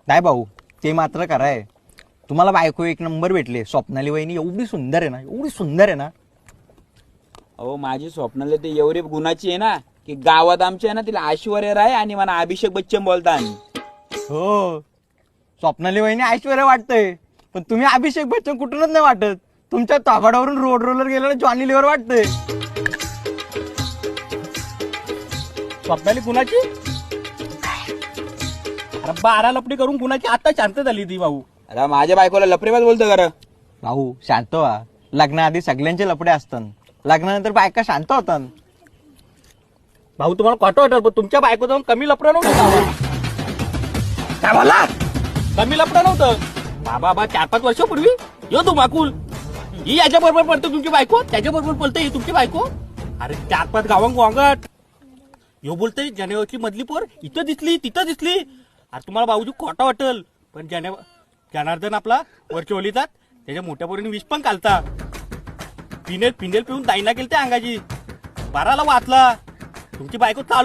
नाही भाऊ, ते मात्र कराय. तुम्हाला बायको एक नंबर भेटले. स्वप्नाली वहिनी एवढी सुंदर आहे ना, एवढी सुंदर आहे ना. अहो माझी स्वप्नाला ते एवढी गुणाची आहे ना की गावात आमच्या आहे ना तिला ऐश्वर्या राय आणि मला अभिषेक बच्चन बोलतात. हो, स्वप्नाली वहिनी ऐश्वर्या वाटतंय, पण तुम्ही अभिषेक बच्चन कुठूनच नाही वाटत. तुमच्या ताबाडावरून रोड रोलर गेलेला जॉनी लिव्हर वाटतंय. स्वप्नाली कुणाची? अरे 12 लपडी करून कुणाची आता शांत झाली ती भाऊ. अरे माझ्या बायकोला लपरेबाज बोलतो खरं. भाऊ शांत व्हा. लग्नाआधी सगळ्यांचे लपडे असतात, लग्नानंतर बायका शांत होतात. भाऊ तुम्हाला खोटं वाटत पण तुमच्या बायको जाऊन कमी लपडं नव्हतं भाऊ. काय बोला? कमी लपडं नव्हतं बाबा 4-5 वर्षापूर्वी यो तू माकुल ही याच्या बरोबर पडतो तुमची बायको, त्याच्या बरोबर पडते ही तुमची बायको. अरे 4-5 गावांग वांगट यो बोलतोय जानेवारीची मधली पोर इथं दिसली तिथं दिसली. अरे तुम्हाला भाऊजी खोटा वाटेल पण जनार्दन आपला वरच्या ओलीतात त्याच्या मोठ्या पोरीने विष पण घालता. पिंडेल पिऊन दाईना केली त्या अंगाची 12ला वाचला. तुमची बायको चालू